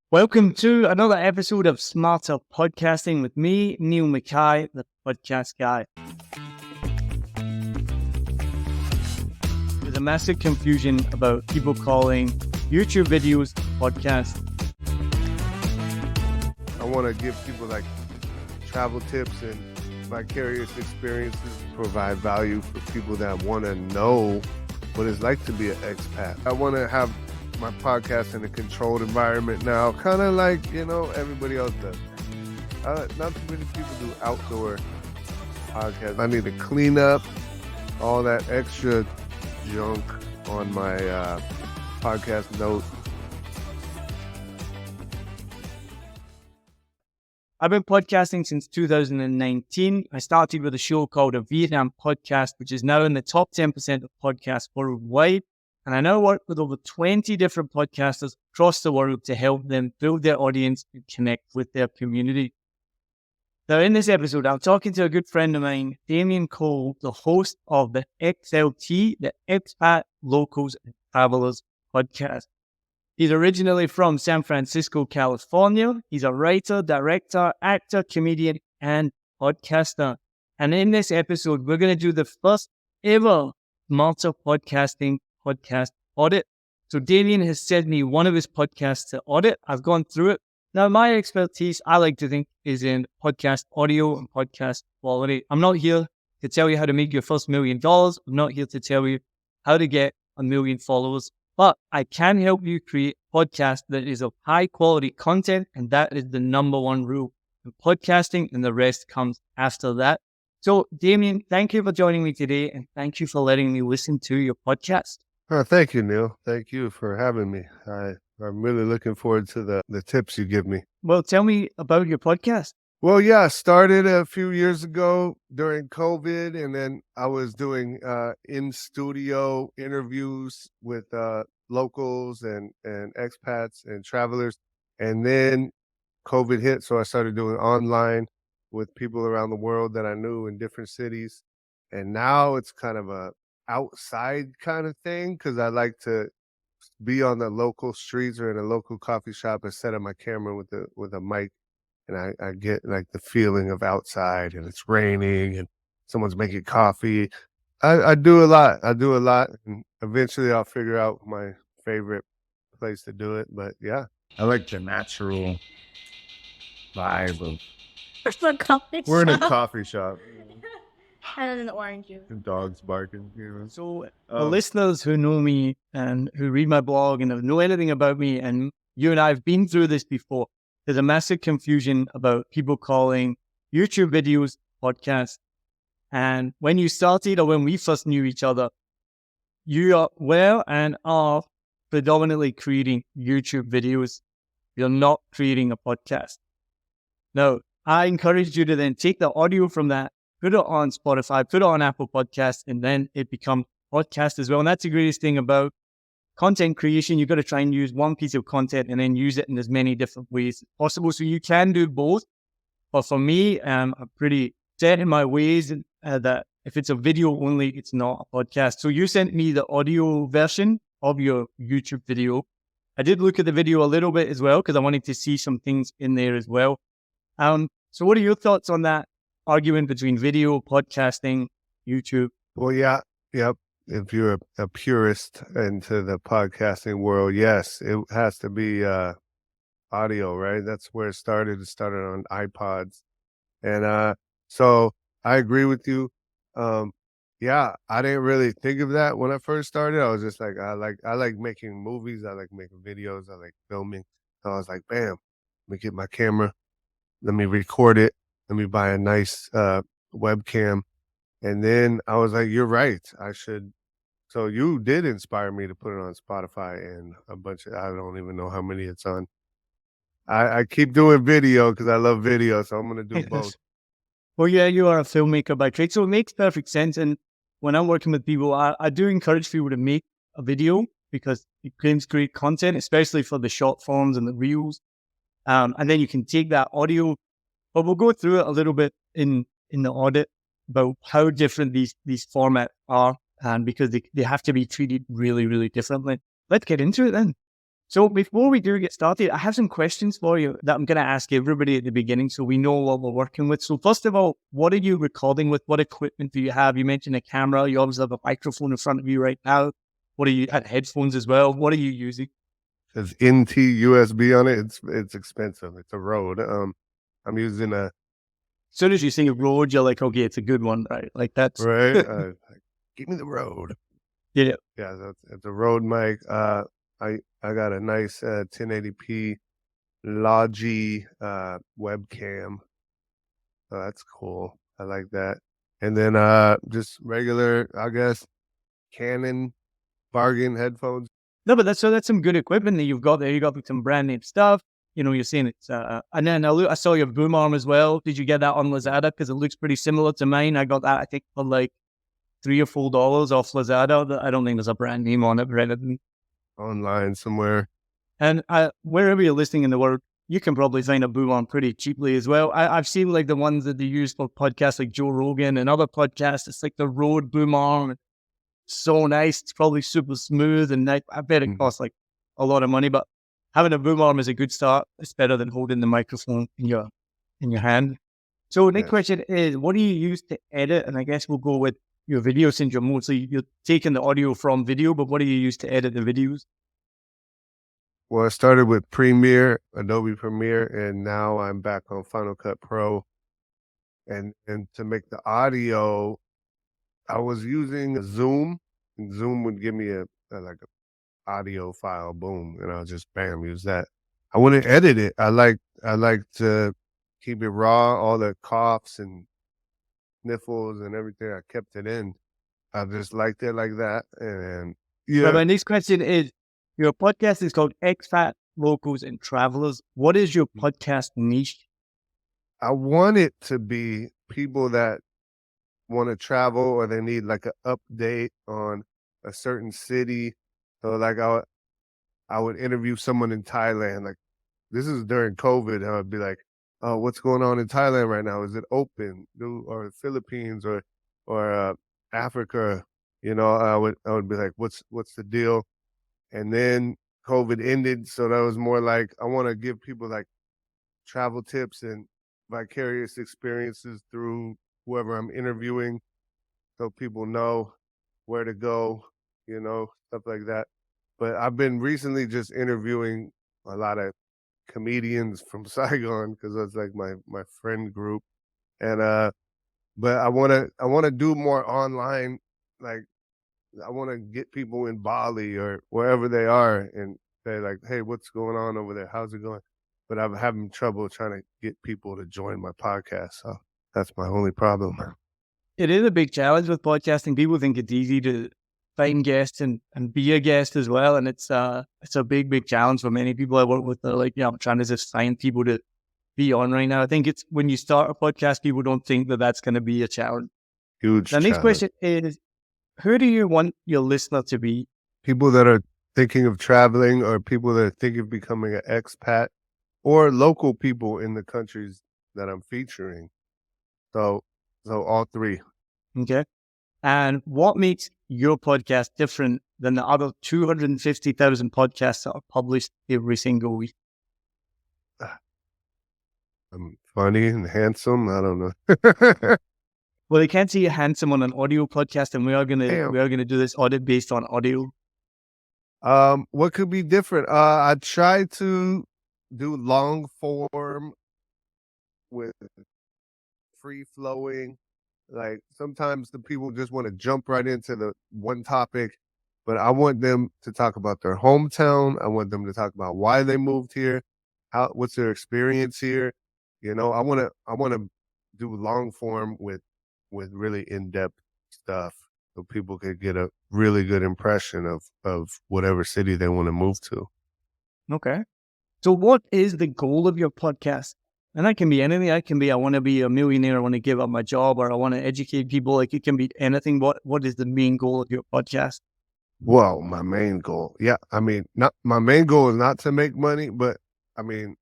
Welcome to another episode of Smarter Podcasting with me, Neil Mackay, the podcast guy. There's a massive confusion about people calling YouTube videos podcasts. I want to give people like travel tips and vicarious experiences, provide value for people that want to know what it's like to be an expat. I want to have my podcast in a controlled environment now, kind of like, everybody else does. Not too many people do outdoor podcasts. I need to clean up all that extra junk on my podcast notes. I've been podcasting since 2019. I started with a show called a Vietnam podcast, which is now in the top 10% of podcasts worldwide. And I now work with over 20 different podcasters across the world to help them build their audience and connect with their community. Now, in this episode, I'm talking to a good friend of mine, Damien Cole, the host of the XLT, the Expat Locals and Travelers podcast. He's originally from San Francisco, California. He's a writer, director, actor, comedian, and podcaster. And in this episode, we're going to do the first ever Smarter Podcasting podcast Audit. So Damien has sent me one of his podcasts to audit. I've gone through it. Now, my expertise, I like to think, is in podcast audio and podcast quality. I'm not here to tell you how to make your first $1 million. I'm not here to tell you how to get 1 million followers, but I can help you create a podcast that is of high quality content, and that is the number one rule in podcasting, and the rest comes after that. So, Damien, thank you for joining me today, and thank you for letting me listen to your podcast. Thank you, Neil. Thank you for having me. I'm really looking forward to the tips you give me. Well, tell me about your podcast. Well, yeah, I started a few years ago during COVID, and then I was doing in-studio interviews with locals and expats and travelers. And then COVID hit, so I started doing online with people around the world that I knew in different cities. And now it's kind of a outside kind of thing, because I like to be on the local streets or in a local coffee shop and set up my camera with a mic, and I get like the feeling of outside, and it's raining and someone's making coffee. I do a lot, and eventually I'll figure out my favorite place to do it. But yeah, I like the natural vibe of we're in a coffee shop. And an orange juice. Dogs barking, So the listeners who know me and who read my blog and know anything about me, and you and I have been through this before, there's a massive confusion about people calling YouTube videos podcasts. And when you started, or when we first knew each other, you were and are predominantly creating YouTube videos. You're not creating a podcast. Now, I encouraged you to then take the audio from that, put it on Spotify, put it on Apple Podcasts, and then it becomes podcast as well. And that's the greatest thing about content creation. You've got to try and use one piece of content and then use it in as many different ways as possible. So you can do both. But for me, I'm pretty set in my ways that if it's a video only, it's not a podcast. So you sent me the audio version of your YouTube video. I did look at the video a little bit as well, because I wanted to see some things in there as well. So what are your thoughts on that argument between video, podcasting, YouTube? Well, yep. If you're a purist into the podcasting world, yes, it has to be audio, right? That's where it started. It started on iPods. And so I agree with you. Yeah, I didn't really think of that when I first started. I was just like, I like making movies. I like making videos. I like filming. So I was like, bam, let me get my camera. Let me record it. Let me buy a nice webcam. And then I was like, you're right. I should. So you did inspire me to put it on Spotify and a bunch of, I don't even know how many it's on. I keep doing video because I love video. So I'm going to do both. Well, yeah, you are a filmmaker by trade. So it makes perfect sense. And when I'm working with people, I do encourage people to make a video, because it claims great content, especially for the short forms and the reels. And then you can take that audio, but we'll go through it a little bit in the audit about how different these formats are, and because they have to be treated really, really differently. Let's get into it then. So before we do get started, I have some questions for you that I'm going to ask everybody at the beginning so we know what we're working with. So first of all, what are you recording with? What equipment do you have? You mentioned a camera. You obviously have a microphone in front of you right now. What are you at headphones as well? What are you using? There's NT USB on it. It's expensive. It's a Rode. I'm using a As soon as you see a Rode, you're like, okay, it's a good one, right? Like that's right. Like, give me the Rode. yeah. Yeah, it's a Rode mic. I got a nice 1080p Logi webcam. So that's cool. I like that. And then just regular, I guess, Canon bargain headphones. No, but that's some good equipment that you've got there. You got some brand name stuff. You know, you're saying it's and then I saw your boom arm as well. Did you get that on Lazada? Because it looks pretty similar to mine. I got that I think for like $3 or $4 off Lazada. I don't think there's a brand name on it or anything. Online somewhere. And wherever you're listening in the world, you can probably find a boom arm pretty cheaply as well. I've seen like the ones that they use for podcasts like Joe Rogan and other podcasts. It's like the Rode boom arm. So nice. It's probably super smooth and nice. I bet it costs like a lot of money, but having a boom arm is a good start. It's better than holding the microphone in your hand. So the next question is, what do you use to edit? And I guess we'll go with your video since you're taking the audio from video, but what do you use to edit the videos? Well, I started with Premiere, Adobe Premiere, and now I'm back on Final Cut Pro. And to make the audio, I was using Zoom, and Zoom would give me a audio file, boom, and I'll just bam use that. I wouldn't edit it. I like to keep it raw, all the coughs and sniffles and everything. I kept it in. I just liked it like that. And But my next question is, your podcast is called Expat Locals and Travelers. What is your podcast niche? I want it to be people that want to travel or they need like an update on a certain city. So like I would interview someone in Thailand. Like this is during COVID. I would be like, "Oh, what's going on in Thailand right now? Is it open? Or Philippines or Africa?" You know, I would be like, "What's the deal?" And then COVID ended, so that was more like I want to give people like travel tips and vicarious experiences through whoever I'm interviewing, so people know where to go, you know, stuff like that. But I've been recently just interviewing a lot of comedians from Saigon because that's like my friend group, and but I wanna do more online, like I want to get people in Bali or wherever they are and say like, "Hey, what's going on over there? How's it going?" But I'm having trouble trying to get people to join my podcast, so that's my only problem. It is a big challenge with podcasting. People think it's easy to find guests and be a guest as well. And it's a big challenge for many people I work with. They're like, yeah, I'm trying to just find people to be on right now. I think it's when you start a podcast, people don't think that that's going to be a challenge. Huge The next challenge. question is, who do you want your listener to be? People that are thinking of traveling or people that are thinking of becoming an expat or local people in the countries that I'm featuring. So all three. Okay. And what makes your podcast different than the other 250,000 podcasts that are published every single week? I'm funny and handsome. I don't know. Well, they can't see you handsome on an audio podcast, and we are gonna do this audit based on audio. What could be different? I try to do long form with free flowing. Like sometimes the people just want to jump right into the one topic, but I want them to talk about their hometown. I want them to talk about why they moved here, what's their experience here. You know, I want to do long form with really in-depth stuff so people could get a really good impression of whatever city they want to move to. Okay. So what is the goal of your podcast? And that can be anything. That can be, I want to be a millionaire. I want to give up my job, or I want to educate people. Like it can be anything. What is the main goal of your podcast? Well, my main goal. Yeah. I mean, not my main goal is not to make money, but I mean,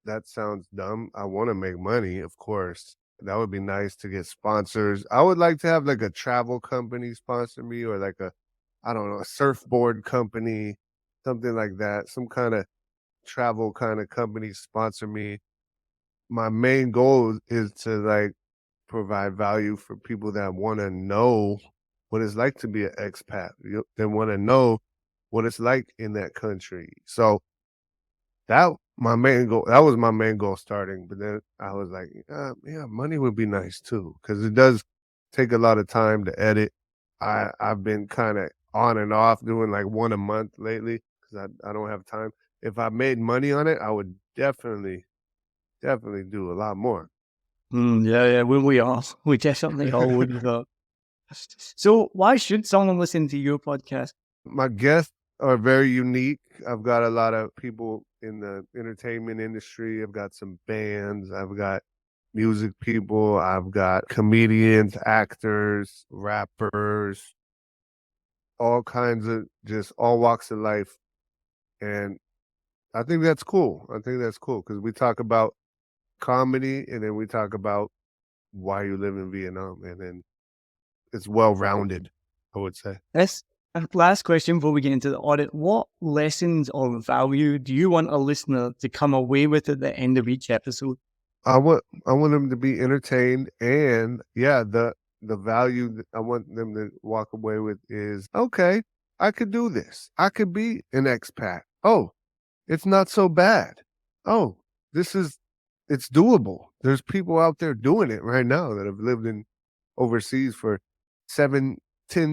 that sounds dumb. I want to make money, of course. That would be nice to get sponsors. I would like to have like a travel company sponsor me or like I don't know, a surfboard company, something like that. Some kind of travel kind of company sponsor me. My main goal is to like provide value for people that want to know what it's like to be an expat. They want to know what it's like in that country. So that was my main goal starting. But then I was like, yeah, money would be nice too, because it does take a lot of time to edit. I've been kind of on and off doing like one a month lately because I don't have time. If I made money on it, I would definitely do a lot more. Yeah, we definitely all would. So why should someone listen to your podcast? My guests are very unique. I've got a lot of people in the entertainment industry. I've got some bands. I've got music people. I've got comedians, actors, rappers, all kinds of just all walks of life. And I think that's cool. Because we talk about comedy and then we talk about why you live in Vietnam. And then it's well-rounded, I would say. Yes. And last question before we get into the audit. What lessons or value do you want a listener to come away with at the end of each episode? I want them to be entertained, and the value that I want them to walk away with is, okay, I could do this. I could be an expat. Oh, it's not so bad. Oh, it's doable. There's people out there doing it right now that have lived in overseas for 7-10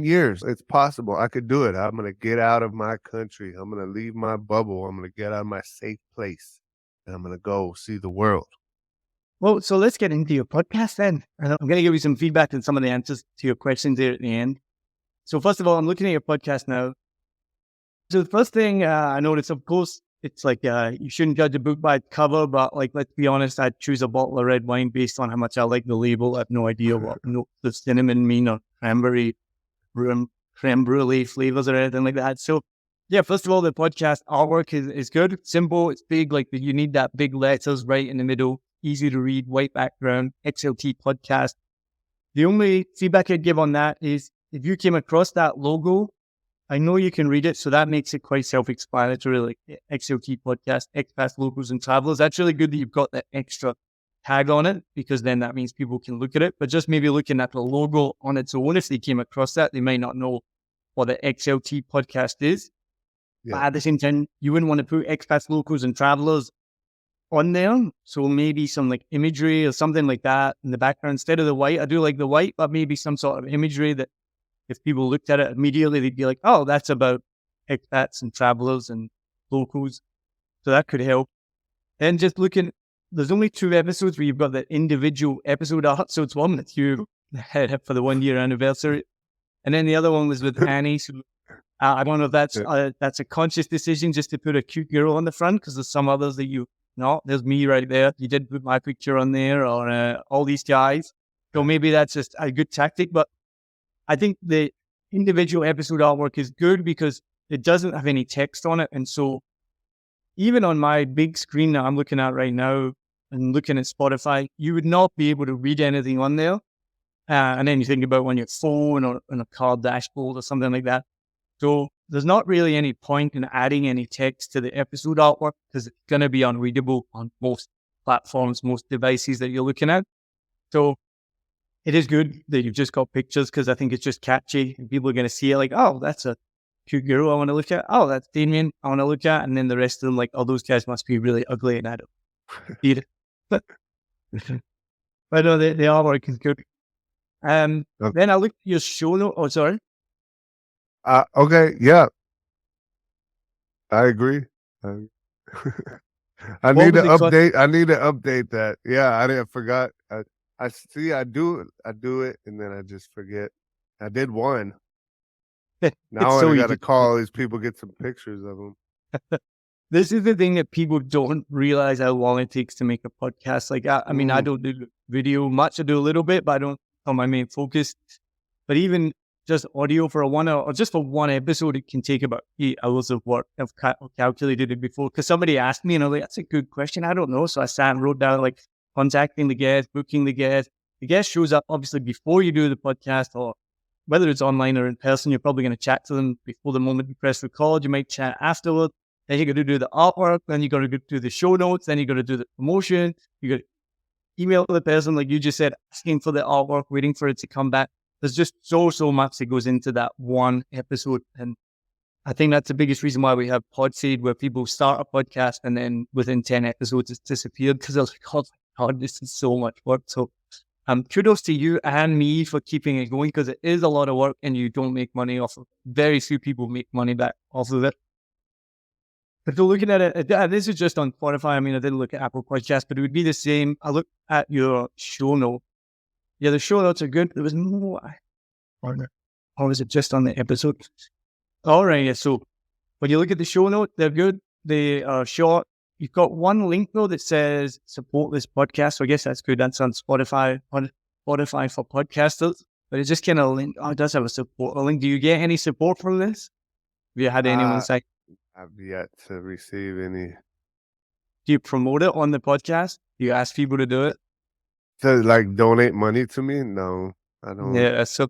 years. It's possible. I could do it. I'm going to get out of my country. I'm going to leave my bubble. I'm going to get out of my safe place, and I'm going to go see the world. Well, so let's get into your podcast then. And I'm going to give you some feedback and some of the answers to your questions there at the end. So first of all, I'm looking at your podcast now. So the first thing I noticed, of course, it's like you shouldn't judge a book by its cover, but like, let's be honest, I'd choose a bottle of red wine based on how much I like the label. I have no idea what the cinnamon mean or cranberry, creme brulee flavors or anything like that. So yeah, first of all, the podcast artwork is good, simple, it's big, like you need that big letters right in the middle, easy to read, white background, XLT podcast. The only feedback I'd give on that is if you came across that logo, I know you can read it, so that makes it quite self-explanatory, like XLT podcast, Expats, Locals and Travelers. That's really good that you've got that extra tag on it, because then that means people can look at it. But just maybe looking at the logo on its own, if they came across that, they might not know what the XLT podcast is. Yeah. But at the same time, you wouldn't want to put Expats, Locals and Travelers on there. So maybe some like imagery or something like that in the background instead of the white. I do like the white, but maybe some sort of imagery that if people looked at it immediately, they'd be like, oh, that's about expats and travelers and locals. So that could help. And just looking, there's only 2 episodes where you've got the individual episode art. So it's one that you had for the 1-year anniversary. And then the other one was with Annie. So I don't know if that's a conscious decision just to put a cute girl on the front, because there's some others that there's me right there. You did put my picture on there, or all these guys. So maybe that's just a good tactic. But I think the individual episode artwork is good because it doesn't have any text on it. And so even on my big screen that I'm looking at right now and looking at Spotify, you would not be able to read anything on there. And then you think about on your phone or on a car dashboard or something like that. So there's not really any point in adding any text to the episode artwork because it's going to be unreadable on most platforms, most devices that you're looking at. So it is good that you've just got pictures, because I think it's just catchy and people are going to see it like, oh, that's a cute girl I want to look at. Oh, that's Damien I want to look at. And then the rest of them like, oh, those guys must be really ugly and I don't need it. But no, the artwork is good. Okay. Then I looked at your show note. Oh, sorry. Okay. Yeah. I agree. I need to update that. Yeah. I forgot. I see. I do it, and then I just forget. I did one. Now I got to call these people, get some pictures of them. This is the thing that people don't realize how long it takes to make a podcast. Like, I mean, I don't do video much. I do a little bit, but I don't have my main focus. But even just audio for one episode, it can take about 8 hours of work. I've calculated it before because somebody asked me, and I was like, that's a good question. I don't know. So I sat and wrote down like contacting the guest, booking the guest. The guest shows up obviously before you do the podcast or whether it's online or in person, you're probably going to chat to them before the moment you press record. You might chat afterward. Then you got to do the artwork. Then you got to do the show notes. Then you got to do the promotion. You got to email the person, like you just said, asking for the artwork, waiting for it to come back. There's just so much that goes into that one episode. And I think that's the biggest reason why we have Podseed, where people start a podcast and then within 10 episodes it's disappeared, because they're like, oh my God, this is so much work. So kudos to you and me for keeping it going, because it is a lot of work and you don't make money off of it. Very few people make money back off of it. But looking at it, this is just on Spotify. I mean, I didn't look at Apple Podcasts, but it would be the same. I looked at your show note. Yeah, the show notes are good. There was no, or was it just on the episode? All right, yeah. So when you look at the show note, they're good. They are short. You've got one link though that says support this podcast. So I guess that's good. That's on Spotify for podcasters. But it just kind of link. Oh, it does have a link. Do you get any support from this? Have you had anyone say? I've yet to receive any. Do you promote it on the podcast? Do you ask people to do it? To like donate money to me? No, I don't. Yeah, so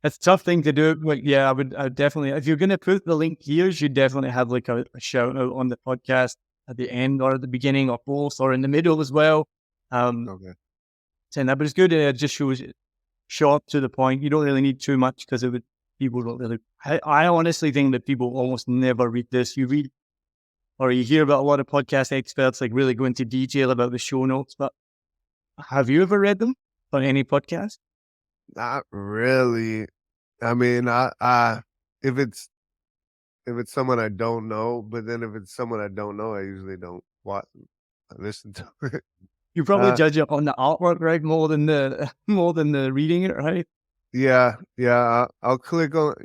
it's a tough thing to do. But yeah, I would definitely, if you're going to put the link here, you should definitely have like a shout out on the podcast at the end or at the beginning or both or in the middle as well. Okay. Saying that, but it's good. It just shows it short to the point. You don't really need too much because people don't really. I honestly think that people almost never read this. You read or you hear about a lot of podcast experts like really go into detail about the show notes, but have you ever read them on any podcast? Not really. I mean, I if it's someone I don't know, but then if it's someone I don't know, I usually don't listen to it. You probably judge it on the artwork, right? More than the reading it, right? Yeah. I'll click on.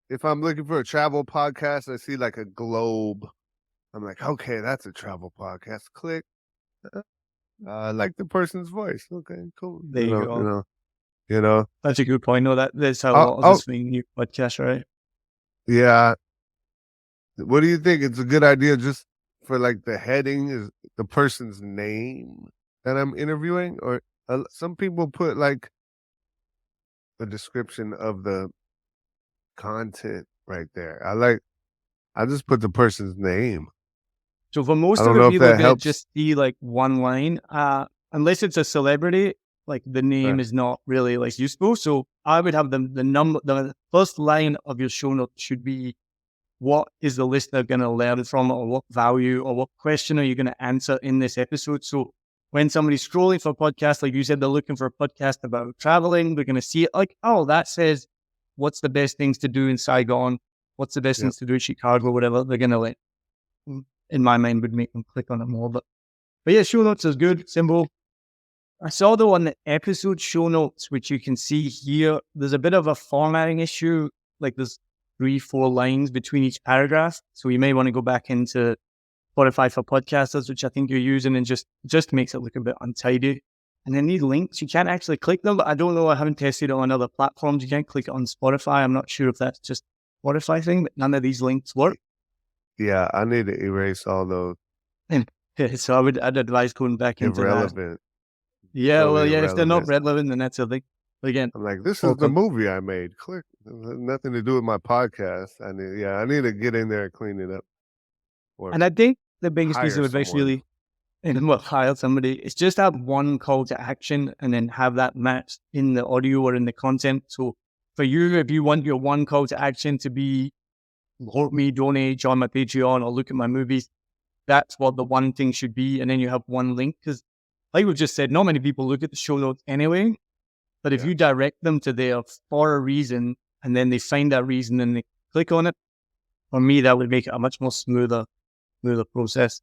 If I'm looking for a travel podcast, I see like a globe. I'm like, okay, that's a travel podcast. Click. I like the person's voice. Okay, cool. There you go. That's a good point. No, that's how a lot of this new podcast, right? Yeah. What do you think? It's a good idea just for like the heading is the person's name that I'm interviewing, or some people put like a description of the content right there. I just put the person's name. So for most of the people that just see like one line, unless it's a celebrity, like the name is not really like useful. So I would have the first line of your show note should be, what is the listener going to learn from, or what value or what question are you going to answer in this episode? So when somebody's scrolling for a podcast, like you said, they're looking for a podcast about traveling, they're going to see it like, oh, that says, what's the best things to do in Saigon? What's the best things to do in Chicago? Whatever, they're going to in my mind, would make them click on it more. But yeah, show notes is good, simple. I saw though on the episode show notes, which you can see here, there's a bit of a formatting issue. Like there's 3-4 lines between each paragraph. So you may want to go back into Spotify for podcasters, which I think you're using, and just makes it look a bit untidy. And then these links, you can't actually click them. But I don't know. I haven't tested it on other platforms. You can't click it on Spotify. I'm not sure if that's just a Spotify thing, but none of these links work. Yeah, I need to erase all those. So I'd advise going back into irrelevant. Yeah, totally well, yeah, if they're not relevant, then that's a thing. Again, I'm like, this is the movie I made. Click. Nothing to do with my podcast. I need to get in there and clean it up. And I think the biggest piece of advice really, hire somebody, is just have one call to action and then have that matched in the audio or in the content. So for you, if you want your one call to action to be, support me, donate, join my Patreon, or look at my movies, that's what the one thing should be. And then you have one link, because like we just said, not many people look at the show notes anyway. But if you direct them to there for a reason, and then they find that reason and they click on it, for me, that would make it a much more smoother process.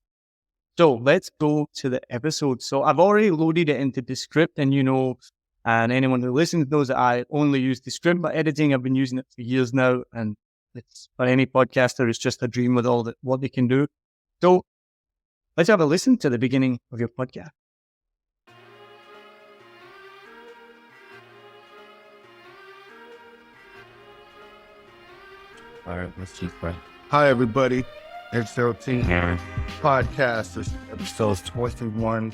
So let's go to the episode. So I've already loaded it into Descript, and and anyone who listens knows that I only use Descript for editing. I've been using it for years now, and it's for any podcaster, it's just a dream with all what they can do. So let's have a listen to the beginning of your podcast. All right, let's keep going. Hi, everybody. XLT podcast. This is episode 21.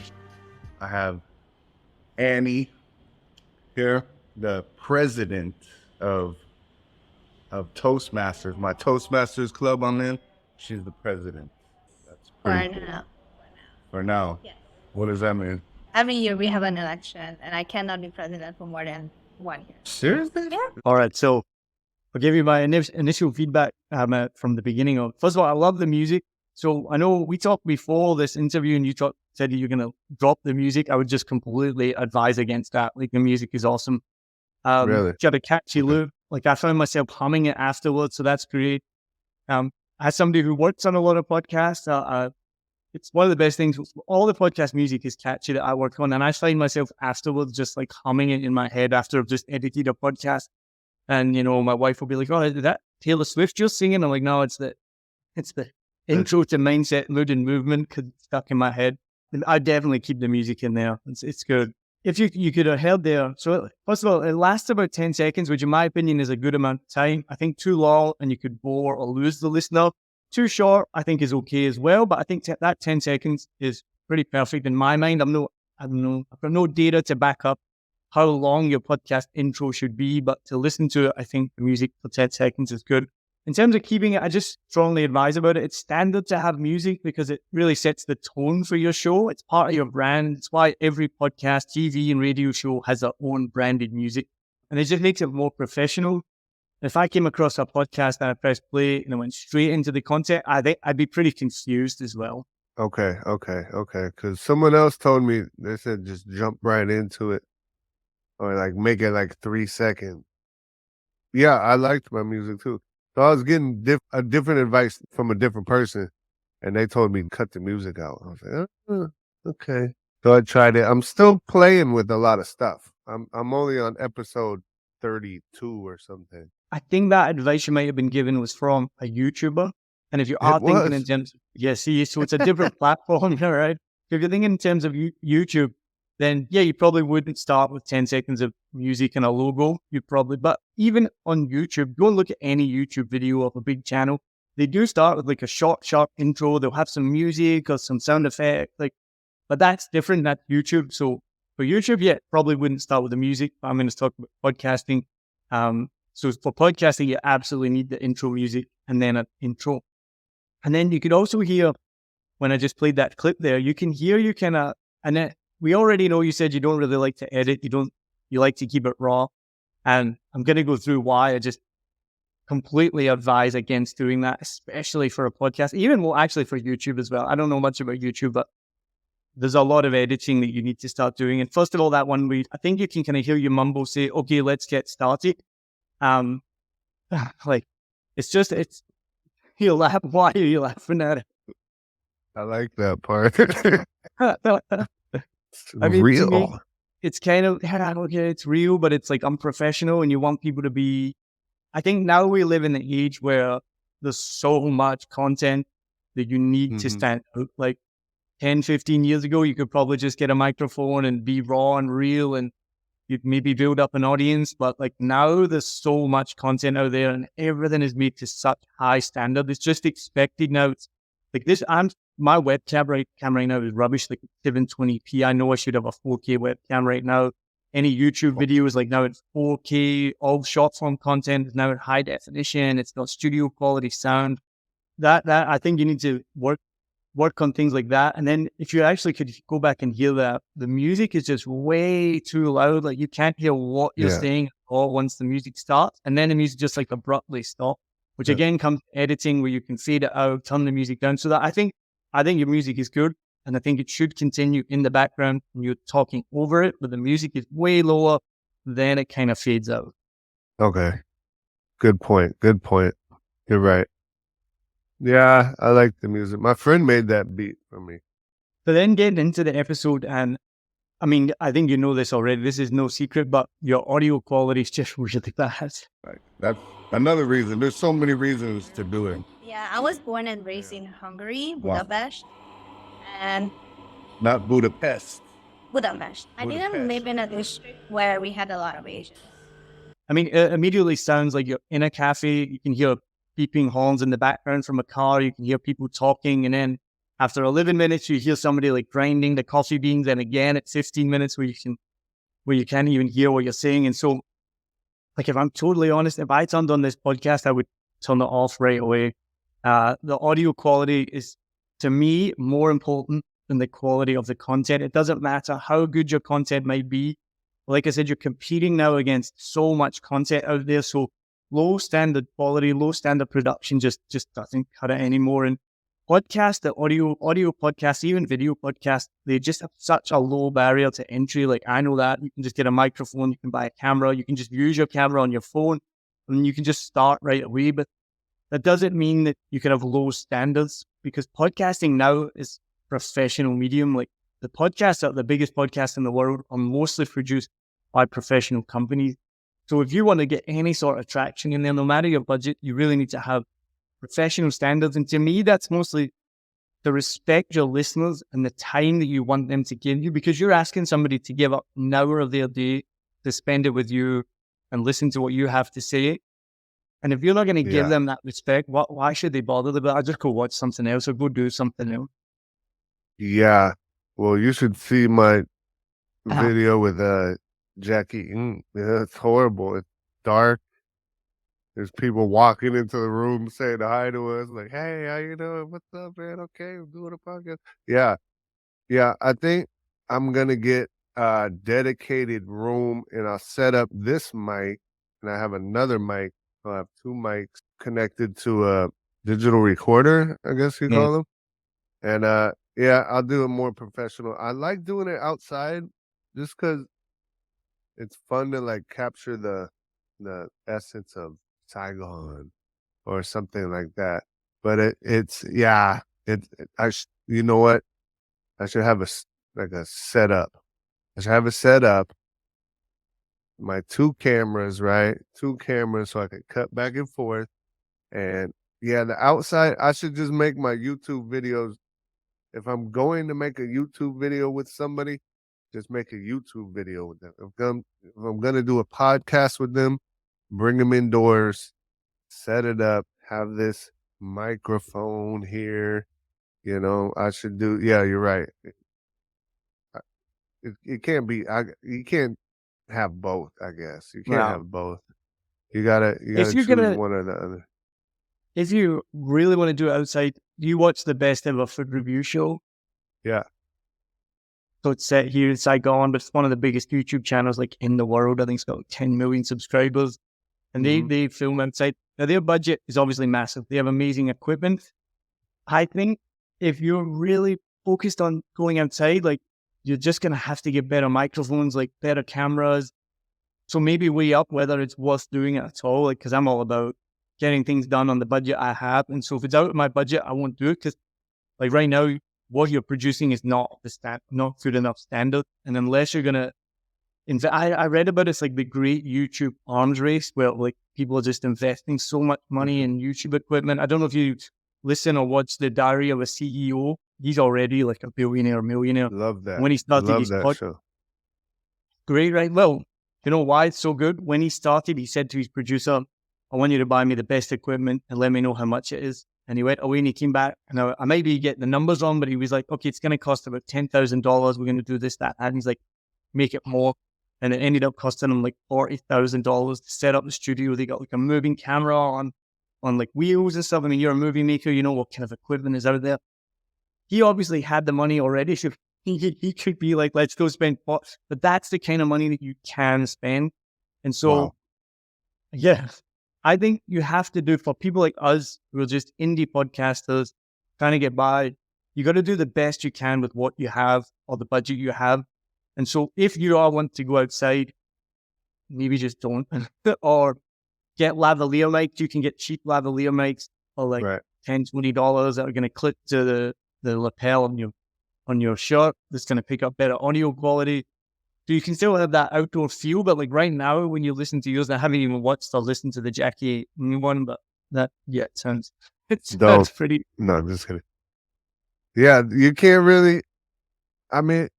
I have Annie here the president of Toastmasters. My Toastmasters club I'm in, she's the president. That's pretty cool. now. For now. Yes. What does that mean? Every year we have an election, and I cannot be president for more than 1 year. Seriously? Yeah. All right, so I'll give you my initial feedback from the beginning of. First of all, I love the music. So I know we talked before this interview, and you said that you're going to drop the music. I would just completely advise against that. Like, the music is awesome. Really? It's got a catchy loop. Like, I found myself humming it afterwards, so that's great. As somebody who works on a lot of podcasts, it's one of the best things. All the podcast music is catchy that I work on, and I find myself afterwards just like humming it in my head after I've just edited a podcast. And my wife will be like, "Oh, is that Taylor Swift just singing?" I'm like, "No, it's the intro to Mindset, Mood, and Movement, 'cause it's stuck in my head." And I definitely keep the music in there. It's good. If you could have held there. So first of all, it lasts about 10 seconds, which in my opinion is a good amount of time. I think too long and you could bore or lose the listener. Too short, I think, is okay as well. But I think that 10 seconds is pretty perfect in my mind. I don't know. I've got no data to back up how long your podcast intro should be, but to listen to it, I think the music for 10 seconds is good. In terms of keeping it, I just strongly advise about it. It's standard to have music because it really sets the tone for your show. It's part of your brand. It's why every podcast, TV, and radio show has their own branded music. And it just makes it more professional. If I came across a podcast and I pressed play and I went straight into the content, I think I'd be pretty confused as well. Okay. Because someone else told me, they said just jump right into it, or like make it like 3 seconds. Yeah, I liked my music too. So I was getting a different advice from a different person, and they told me to cut the music out. I was like, okay. So I tried it. I'm still playing with a lot of stuff. I'm only on episode 32 or something. I think that advice you might have been given was from a YouTuber. And if you are thinking in terms of, so it's a different platform, right? So if you're thinking in terms of YouTube, then you probably wouldn't start with 10 seconds of music and a logo. But even on YouTube, go and look at any YouTube video of a big channel. They do start with like a short, sharp intro. They'll have some music or some sound effect, but that's different. That's YouTube. So for YouTube, probably wouldn't start with the music. I'm going to talk about podcasting. So for podcasting, you absolutely need the intro music and then an intro. And then you could also hear, when I just played that clip there, you can hear and then we already know you said you don't really like to edit. You like to keep it raw. And I'm going to go through why I just completely advise against doing that, especially for a podcast, actually for YouTube as well. I don't know much about YouTube, but there's a lot of editing that you need to start doing. And first of all, that one I think you can kind of hear your mumble say, "Okay, let's get started." You'll laugh. Why are you laughing at it? I like that part. I mean, real. To me, it's kind of, it's real, but it's like unprofessional, and you want people to be. I think now we live in an age where there's so much content that you need to stand out. Like 10, 15 years ago, you could probably just get a microphone and be raw and real, and you'd maybe build up an audience. But like now, there's so much content out there, and everything is made to such high standard. It's just expected now. It's like this. My webcam right now is rubbish, like 720p. I know I should have a 4K webcam right now. Any YouTube videos like now it's 4K. All short form content is now in high definition. It's got studio quality sound. That I think you need to work on things like that. And then if you actually could go back and hear that, the music is just way too loud. Like you can't hear what you're saying at all once the music starts. And then the music just like abruptly stops, which again comes to editing where you can fade it out, turn the music down. So that I think your music is good, and I think it should continue in the background when you're talking over it, but the music is way lower, then it kind of fades out. Okay. Good point. You're right. Yeah, I like the music. My friend made that beat for me. So then getting into the episode, and I mean, I think you know this already. This is no secret, but your audio quality is just really bad. Right. That's another reason. There's so many reasons to do it. Yeah, I was born and raised in Hungary, Budapest. And Not Budapest. Budapest. I didn't live in a district where we had a lot of Asians. I mean, it immediately sounds like you're in a cafe. You can hear beeping horns in the background from a car. You can hear people talking. And then after 11 minutes, you hear somebody like grinding the coffee beans. And again, at 15 minutes where you can't even hear what you're saying. And so like if I'm totally honest, if I turned on this podcast, I would turn it off right away. The audio quality is, to me, more important than the quality of the content. It doesn't matter how good your content might be. Like I said, you're competing now against so much content out there. So low standard quality, low standard production just doesn't cut it anymore. And podcasts, the audio podcasts, even video podcasts, they just have such a low barrier to entry. Like I know that you can just get a microphone, you can buy a camera, you can just use your camera on your phone, and you can just start right away. But that doesn't mean that you can have low standards, because podcasting now is professional medium. Like the podcasts that are the biggest podcasts in the world are mostly produced by professional companies. So if you want to get any sort of traction in there, no matter your budget, you really need to have professional standards. And to me, that's mostly to respect your listeners and the time that you want them to give you, because you're asking somebody to give up an hour of their day to spend it with you and listen to what you have to say. And if you're not going to give them that respect, why should they bother about it? I just go watch something else or go do something else. Yeah. Well, you should see my video with Jackie. Yeah, it's horrible. It's dark. There's people walking into the room saying hi to us, like, "Hey, how you doing? What's up, man? Okay, I'm doing a podcast." Yeah. Yeah. I think I'm gonna get a dedicated room, and I'll set up this mic, and I have another mic. I'll have two mics connected to a digital recorder, I guess you call them. And yeah, I'll do it more professional. I like doing it outside just because it's fun to like capture the essence of Saigon or something like that. But you know what? I should have a setup. I should have a setup. My two cameras, right? Two cameras so I can cut back and forth. And yeah, the outside, I should just make my YouTube videos. If I'm going to make a YouTube video with somebody, just make a YouTube video with them. If I'm going to do a podcast with them, bring them indoors, set it up, have this microphone here. You know, I should do, yeah, you're right. It can't be, you can't have both, I guess. You can't have both. You gotta choose one or the other. If you really want to do it outside, you watch the Best Ever Food Review Show. Yeah. So it's set here in Saigon, but it's one of the biggest YouTube channels like in the world. I think it's got like 10 million subscribers. And they film outside. Now their budget is obviously massive. They have amazing equipment. I think if you're really focused on going outside, like you're just going to have to get better microphones, like better cameras. So maybe weigh up whether it's worth doing it at all. Like, cause I'm all about getting things done on the budget I have. And so if it's out of my budget, I won't do it. Cause like right now, what you're producing is not not good enough standard. And unless you're going to, in fact, I read about it's like the great YouTube arms race where like people are just investing so much money in YouTube equipment. I don't know if you listen or watch The Diary of a CEO. He's already like a billionaire, millionaire. Love that. When he started his show. Great, right? Well, you know why it's so good? When he started, he said to his producer, "I want you to buy me the best equipment and let me know how much it is." And he went away and he came back. And I maybe get the numbers wrong, but he was like, "Okay, it's going to cost about $10,000. We're going to do this, that." And he's like, "Make it more." And it ended up costing him like $40,000 to set up the studio. They got like a moving camera on like wheels and stuff. I mean, you're a movie maker, you know what kind of equipment is out there. He obviously had the money already. So he could be like, let's go spend, but that's the kind of money that you can spend. And so, yeah, I think you have to do, for people like us who are just indie podcasters trying to get by, you got to do the best you can with what you have or the budget you have. And so if you all want to go outside, maybe just don't. Or get lavalier mics. You can get cheap lavalier mics for like $10, $20 that are going to clip to the lapel on your shirt. That's going to pick up better audio quality. So you can still have that outdoor feel. But like right now, when you listen to yours, I haven't even watched or listened to the Jackie one, but it sounds pretty. No, I'm just kidding. Yeah, you can't really, I mean,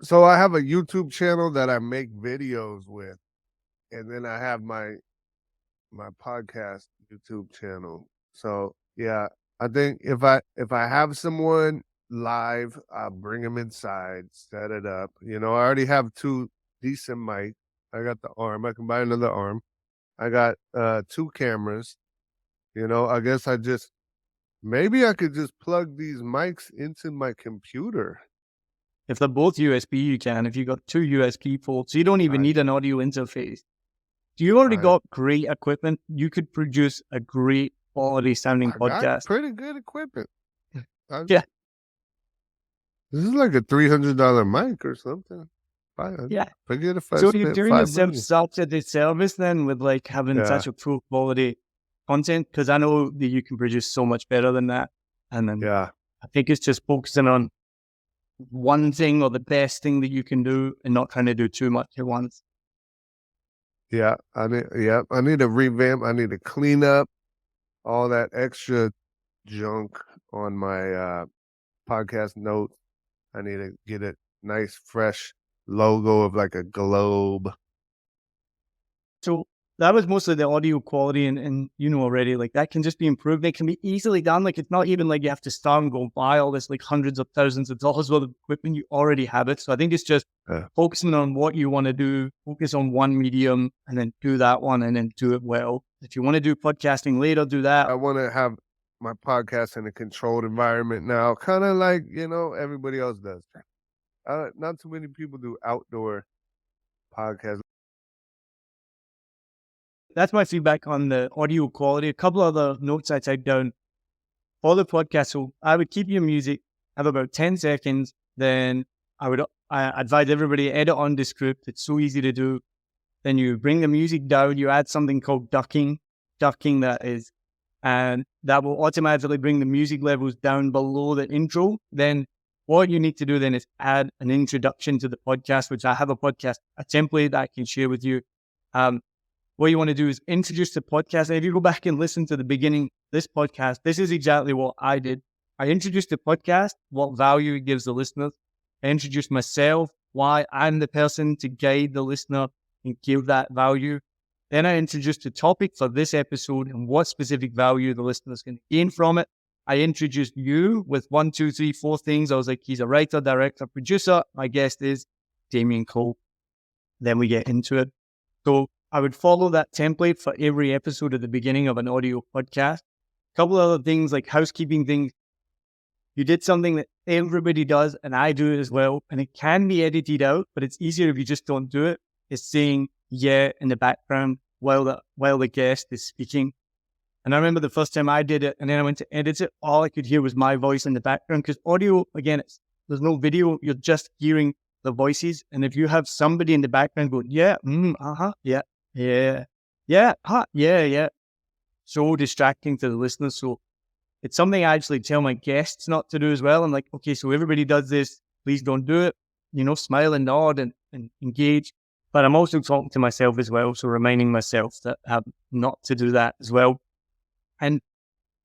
so I have a YouTube channel that I make videos with, and then I have my podcast YouTube channel. So yeah, I think if I have someone live, I'll bring them inside, set it up. You know, I already have two decent mics. I got the arm. I can buy another arm. I got 2 cameras. I guess maybe I could just plug these mics into my computer. If they're both USB, you can. If you got 2 USB ports, you don't even need an audio interface. You already got great equipment. You could produce a great quality sounding I got podcast. pretty good equipment. Yeah. This is like a $300 mic or something. Yeah. Forget if I So spent you're doing yourself a disservice then with like having such a full quality content, because I know that you can produce so much better than that. And then I think it's just focusing on one thing or the best thing that you can do and not trying to do too much at once. I need to revamp. I need to clean up all that extra junk on my podcast notes. I need to get a nice fresh logo of like a globe. So that was mostly the audio quality, and already, like, that can just be improved. It can be easily done. Like, it's not even like you have to start and go buy all this like hundreds of thousands of dollars worth of equipment. You already have it. So I think it's just focusing on what you want to do, focus on one medium, and then do that one, and then do it well. If you want to do podcasting later, do that. I want to have my podcast in a controlled environment now, kind of like everybody else does. Not too many people do outdoor podcasts. That's my feedback on the audio quality. A couple other notes I typed down for the podcast. So I would keep your music, have about 10 seconds. Then I advise everybody edit on the script. It's so easy to do. Then you bring the music down. You add something called ducking that is, and that will automatically bring the music levels down below the intro. Then what you need to do then is add an introduction to the podcast, which I have a template that I can share with you. What you want to do is introduce the podcast. And if you go back and listen to the beginning of this podcast, this is exactly what I did. I introduced the podcast, what value it gives the listeners. I introduced myself, why I'm the person to guide the listener and give that value. Then I introduced the topic for this episode and what specific value the listeners can gain from it. I introduced you with 1, 2, 3, 4 things. I was like, he's a writer, director, producer. My guest is Damien Cole. Then we get into it. So I would follow that template for every episode at the beginning of an audio podcast. A couple other things like housekeeping things. You did something that everybody does, and I do it as well, and it can be edited out, but it's easier if you just don't do it. It's saying yeah in the background while the guest is speaking. And I remember the first time I did it, and then I went to edit it, all I could hear was my voice in the background, because audio, again, there's no video, you're just hearing the voices. And if you have somebody in the background going, yeah, yeah. So distracting to the listeners. So it's something I actually tell my guests not to do as well. I'm like, okay, so everybody does this. Please don't do it. Smile and nod and engage. But I'm also talking to myself as well. So reminding myself that I have not to do that as well. And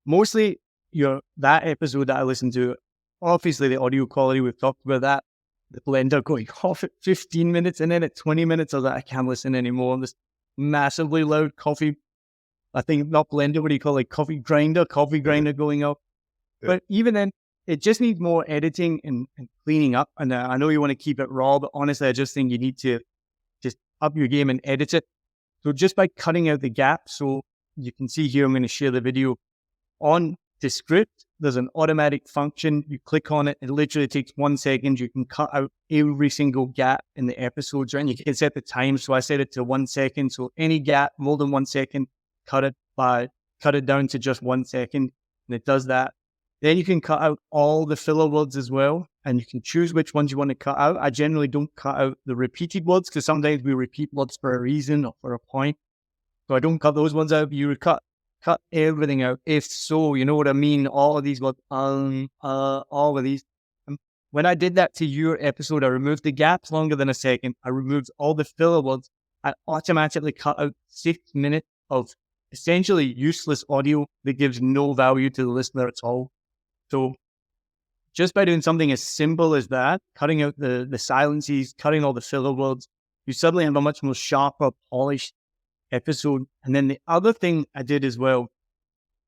mostly that episode that I listened to, obviously the audio quality, we've talked about that. The blender going off at 15 minutes and then at 20 minutes, I was like, I can't listen anymore. This massively loud coffee, I think not blender, what do you call it? Coffee grinder going up. Yeah. But even then, it just needs more editing and cleaning up. And I know you want to keep it raw, but honestly, I just think you need to just up your game and edit it. So just by cutting out the gap, so you can see here, I'm going to share the video on the script. There's an automatic function. You click on it. It literally takes 1 second. You can cut out every single gap in the episodes, and you can set the time. So I set it to 1 second. So any gap more than 1 second, cut it down to just 1 second. And it does that. Then you can cut out all the filler words as well. And you can choose which ones you want to cut out. I generally don't cut out the repeated words, because sometimes we repeat words for a reason or for a point. So I don't cut those ones out. But you would cut everything out. If so, you know what I mean? All of these words, all of these. When I did that to your episode, I removed the gaps longer than a second. I removed all the filler words. I automatically cut out 6 minutes of essentially useless audio that gives no value to the listener at all. So just by doing something as simple as that, cutting out the silences, cutting all the filler words, you suddenly have a much more sharper, polished episode. And then the other thing I did as well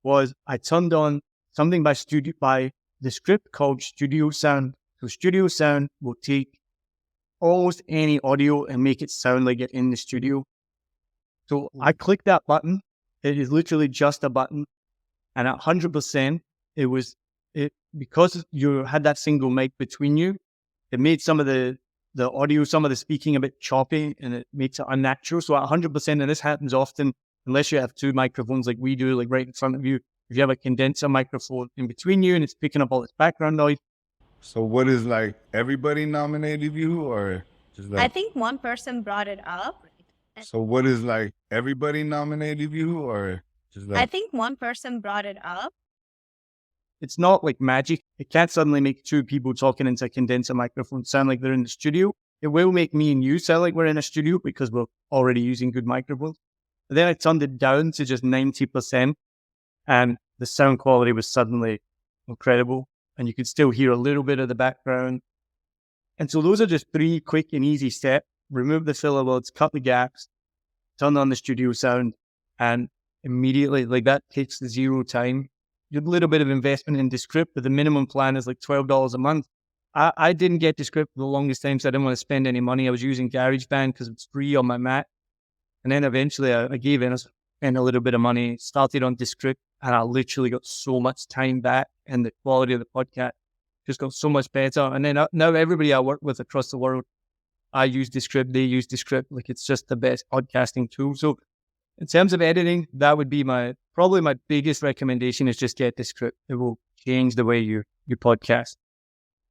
was I turned on something by the script called Studio Sound. So Studio Sound will take almost any audio and make it sound like you're in the studio. So I clicked that button. It is literally just a button. And at 100%, because you had that single mic between you, it made some of the audio, some of the speaking a bit choppy, and it makes it unnatural. So at 100%, and this happens often, unless you have two microphones like we do, like right in front of you, if you have a condenser microphone in between you and it's picking up all this background noise. So what is like everybody nominated you or just I like? think one person brought it up. So what is like everybody nominated you or just I like? think one person brought it up. It's not like magic. It can't suddenly make two people talking into a condenser microphone sound like they're in the studio. It will make me and you sound like we're in a studio because we're already using good microphones. But then I turned it down to just 90%, and the sound quality was suddenly incredible. And you could still hear a little bit of the background. And so those are just 3 quick and easy steps. Remove the filler words, cut the gaps, turn on the studio sound, and immediately, like that takes the 0 time. You have a little bit of investment in Descript, but the minimum plan is like $12 a month. I didn't get Descript for the longest time, so I didn't want to spend any money. I was using GarageBand because it's free on my Mac. And then eventually I gave in, I spent a little bit of money, started on Descript, and I literally got so much time back, and the quality of the podcast just got so much better. And then now everybody I work with across the world, I use Descript, they use Descript. Like, it's just the best podcasting tool. So in terms of editing, that would be probably my biggest recommendation is just get Descript. It will change the way you podcast.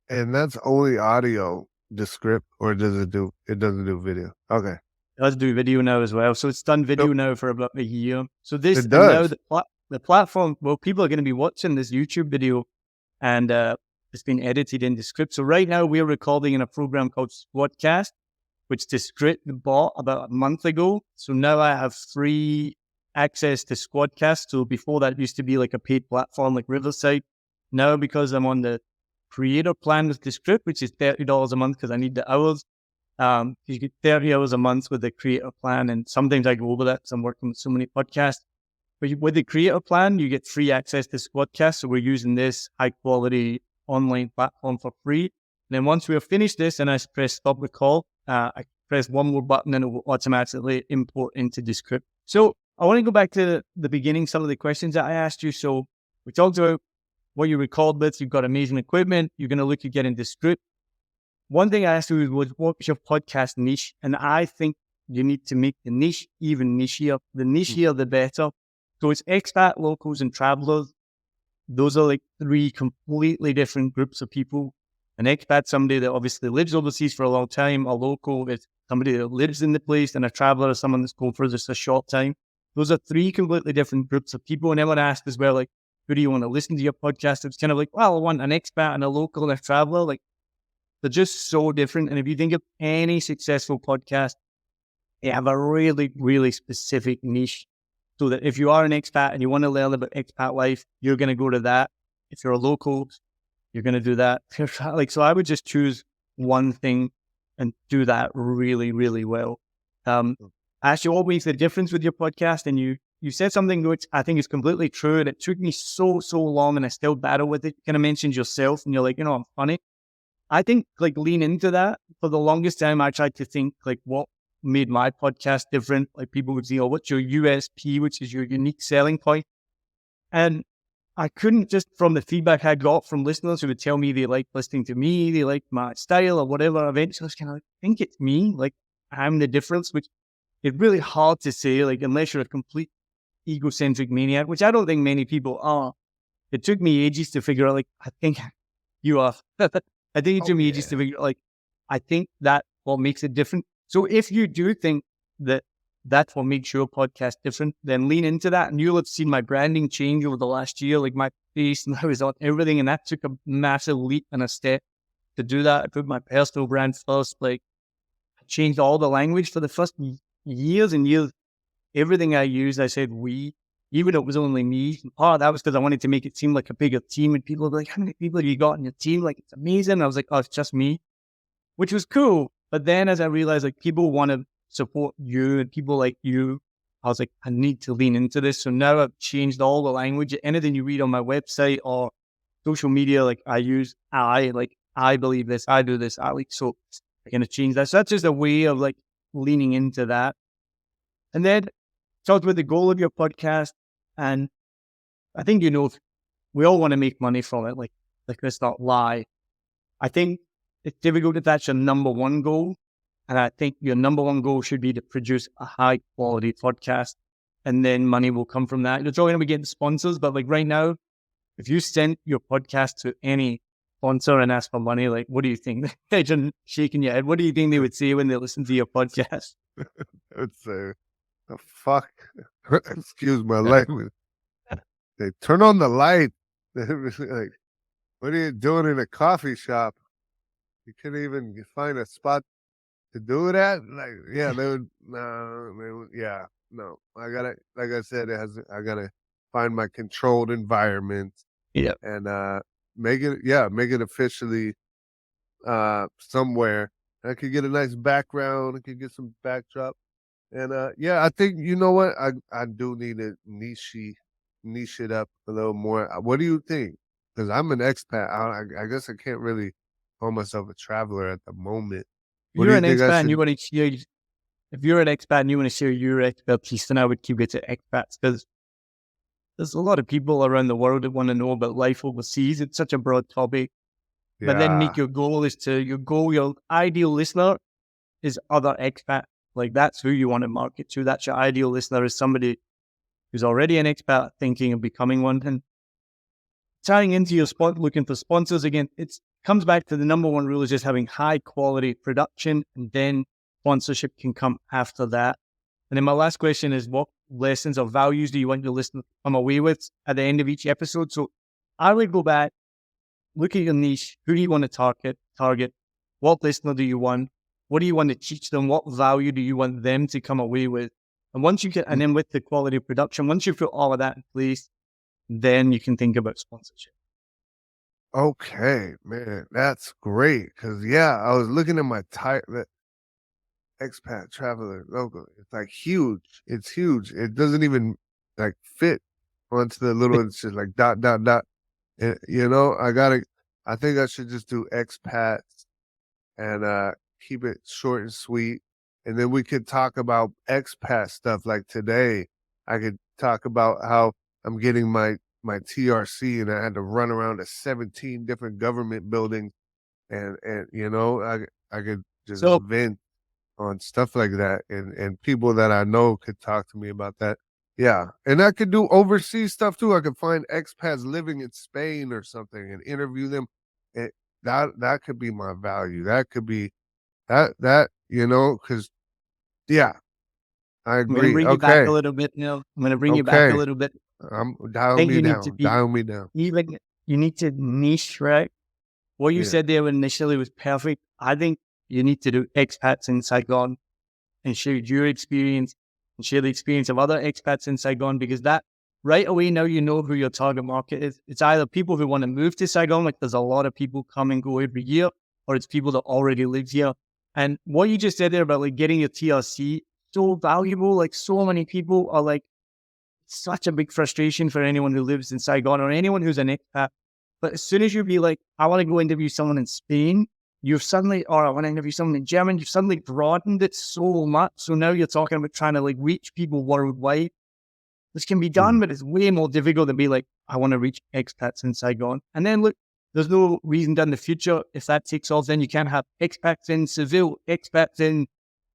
And that's only audio, Descript, or doesn't do video? Okay. It does do video now as well. So it's done video now for about a year. So this It does. Now the platform, well, people are going to be watching this YouTube video, and it's been edited in Descript. So right now we're recording in a program called Squadcast, which Descript bought about a month ago. So now I have free access to Squadcast. So before that used to be like a paid platform like Riverside. Now, because I'm on the creator plan with Descript, which is $30 a month because I need the hours, you get 30 hours a month with the creator plan. And sometimes I go over that because I'm working with so many podcasts. But with the creator plan, you get free access to Squadcast. So we're using this high quality online platform for free. And then once we have finished this and I press stop recall, I press one more button and it will automatically import into Descript. So I want to go back to the beginning, some of the questions that I asked you. So we talked about what you record with. You've got amazing equipment. You're going to look at getting Descript. One thing I asked you was, what's your podcast niche? And I think you need to make the niche even nichier. The nichier, the better. So it's Expat Locals and Travelers. Those are like 3 completely different groups of people. An expat, somebody that obviously lives overseas for a long time. A local is somebody that lives in the place. And a traveler is someone that's going for just a short time. Those are 3 completely different groups of people. And everyone asked as well, like, who do you want to listen to your podcast? It's kind of like, well, I want an expat and a local and a traveler. Like, they're just so different. And if you think of any successful podcast, they have a really, really specific niche. So that if you are an expat and you want to learn about expat life, you're going to go to that. If you're a local, you're going to do that. So I would just choose one thing and do that really, really well. I asked you what makes the difference with your podcast, and you said something which I think is completely true, and it took me so long, and I still battle with it. You kind of mentioned yourself, and you're like, I'm funny. I think like lean into that. For the longest time, I tried to think like what made my podcast different. Like people would say, what's your USP, which is your unique selling point? And I couldn't, just from the feedback I got from listeners who would tell me they like listening to me, they like my style or whatever. Eventually I was kind of like, I think it's me. Like I'm the difference, which is really hard to say, like unless you're a complete egocentric maniac, which I don't think many people are. It took me ages to figure out, like, I think you are. I think it took me ages to figure out, like, I think that what makes it different. So if you do think that that's what makes your podcast different, then lean into that. And you'll have seen my branding change over the last year, like my face and how it's on everything. And that took a massive leap and a step to do that. I put my personal brand first, like I changed all the language for the first years and years. Everything I used, I said we, even though it was only me. And part of that was because I wanted to make it seem like a bigger team. And people were like, how many people have you got in your team? Like, it's amazing. I was like, oh, it's just me, which was cool. But then as I realized, like, people want to support you and people like you, I was like, I need to lean into this. So now I've changed all the language. Anything you read on my website or social media, like I use I believe this, I do this, so I'm going to change that. So that's just a way of like leaning into that. And then talked about the goal of your podcast, and I think we all want to make money from it. Like let's not lie. I think it's difficult if that's your number one goal, and I think your number one goal should be to produce a high quality podcast, and then money will come from that. You're probably going to be getting sponsors, but like right now, if you send your podcast to any sponsor and ask for money, like what do you think? They're just shaking your head. What do you think they would say when they listen to your podcast? I would say, the fuck? Excuse my language. They turn on the light. Like, what are you doing in a coffee shop? You couldn't even find a spot to do it at? Like, yeah, they would, yeah, no. I gotta, like I said, I gotta find my controlled environment. Yeah. And make it officially somewhere. I could get a nice background. I could get some backdrop. And I think, you know what? I do need to niche it up a little more. What do you think? Because I'm an expat. I guess I can't really call myself a traveler at the moment. What You're do an you think I expat and should- you want to share, if you're an expat and you want to share your expertise, then I would keep it to expats, because there's a lot of people around the world that want to know about life overseas. It's such a broad topic. But then Nick, your your ideal listener is other expat. Like that's who you want to market to. That's your ideal listener, is somebody who's already an expat thinking of becoming one. And tying into your looking for sponsors again, it comes back to the number one rule is just having high quality production, and then sponsorship can come after that. And then my last question is, what lessons or values do you want your listener to come away with at the end of each episode? So I would go back, look at your niche. Who do you want to target? What listener do you want? What do you want to teach them? What value do you want them to come away with? And once you get, and then with the quality of production, once you put all of that in place, then you can think about sponsorship. Okay, man, that's great. Because I was looking at my expat traveler logo. It's like huge. It's huge. It doesn't even like fit onto the little. It's just like dot dot dot. And, I think I should just do expats and keep it short and sweet. And then we could talk about expat stuff. Like today, I could talk about how I'm getting my TRC, and I had to run around to 17 different government buildings, and I could just vent on stuff like that, and people that I know could talk to me about that. Yeah, and I could do overseas stuff too. I could find expats living in Spain or something and interview them. That could be my value. That could be that because I agree. I'm going to bring you back a little bit, I'm going to bring you back a little bit. Dial me down. Even you need to niche, right? What you said there initially was perfect. I think you need to do expats in Saigon and share your experience and share the experience of other expats in Saigon, because that right away now you know who your target market is. It's either people who want to move to Saigon, like there's a lot of people come and go every year, or it's people that already live here. And what you just said there about like getting your TRC, so valuable. Like so many people are like, such a big frustration for anyone who lives in Saigon or anyone who's an expat. But as soon as you be like, I want to go interview someone in Spain, or I want to interview someone in Germany, you've suddenly broadened it so much. So now you're talking about trying to like reach people worldwide. This can be done, but it's way more difficult than be like, I want to reach expats in Saigon. And then look, there's no reason down the future, if that takes off, then you can have expats in Seville, expats in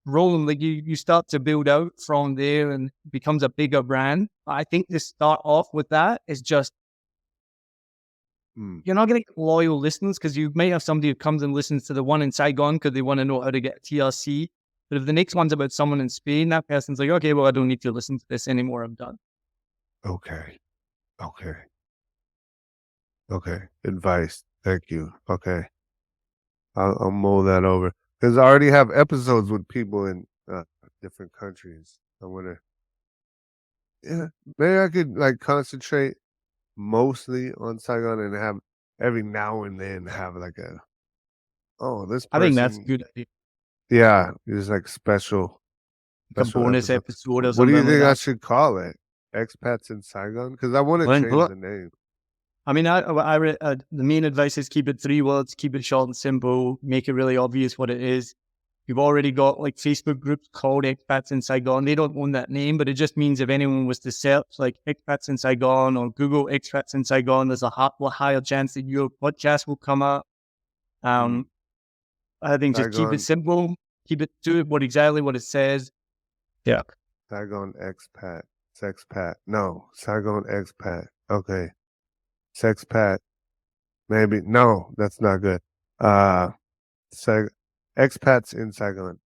Rome. Like you start to build out from there and it becomes a bigger brand. I think to start off with that is just, you're not going to get loyal listeners, because you may have somebody who comes and listens to the one in Saigon because they want to know how to get a TRC. But if the next one's about someone in Spain, that person's like, okay, well, I don't need to listen to this anymore. I'm done. Okay. Advice. Thank you. Okay. I'll mull that over, because I already have episodes with people in different countries. I want to, maybe I could like concentrate mostly on Saigon and have every now and then have like this person. I think that's a good idea. Yeah, it's like special A bonus episode or What something. do you think like I should call it? Expats in Saigon? Because I want to change the name. I mean, the main advice is keep it 3 words, keep it short and simple, make it really obvious what it is. You've already got like Facebook groups called Expats in Saigon. They don't own that name, but it just means if anyone was to search like Expats in Saigon or Google Expats in Saigon, there's a higher chance that your podcast will come up. I think just keep it simple, keep it to it, exactly what it says. Yeah. Saigon Expat. Sexpat. No, Saigon Expat. Okay. Sexpat. Maybe. No, that's not good. Expats in Saigon.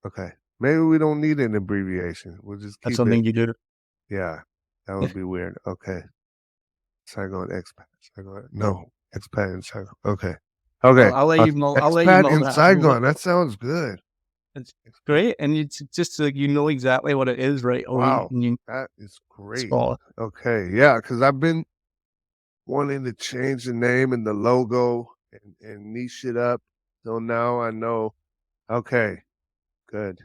Okay. Maybe we don't need an abbreviation. We'll just keep That's something you do. Yeah. That would be weird. Okay. Saigon Expat. Saigon. No. Expat in Saigon. Okay. Okay. I'll let you know. I'll let you Expat know in that. Saigon. That sounds good. It's great, and it's just like you know exactly what it is, right? Wow, that is great. Okay, yeah, because I've been wanting to change the name and the logo and niche it up. So now I know. Okay, good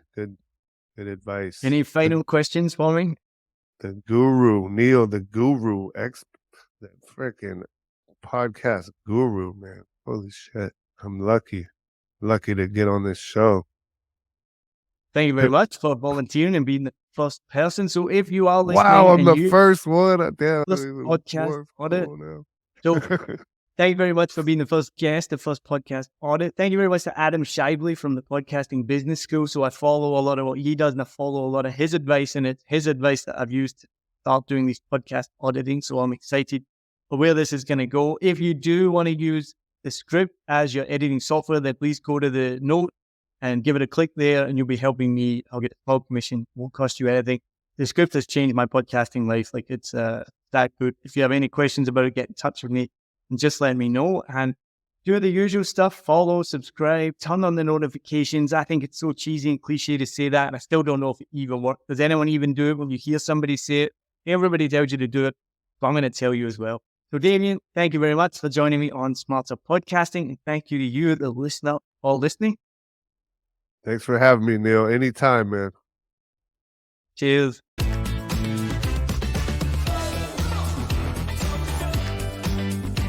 advice. Any final questions for me? The guru, Neil, the guru, the freaking podcast guru, man. Holy shit, I'm lucky to get on this show. Thank you very much for volunteering and being the first person. So if you are listening, wow, I'm the first one. Damn, this podcast audit. So thank you very much for being the first guest, the first podcast audit. Thank you very much to Adam Shively from the Podcasting Business School. So I follow a lot of what he does and I follow a lot of his advice, and it's his advice that I've used to start doing these podcast auditing. So I'm excited for where this is going to go. If you do want to use the script as your editing software, then please go to the note and give it a click there, and you'll be helping me. I'll get a cloud commission. Won't cost you anything. The script has changed my podcasting life. Like it's that good. If you have any questions about it, get in touch with me and just let me know. And do the usual stuff: follow, subscribe, turn on the notifications. I think it's so cheesy and cliche to say that, and I still don't know if it even works. Does anyone even do it when you hear somebody say it? Everybody tells you to do it, but I'm going to tell you as well. So, Damien, thank you very much for joining me on Smarter Podcasting, and thank you to you, the listener, all listening. Thanks for having me, Neil. Anytime, man. Cheers.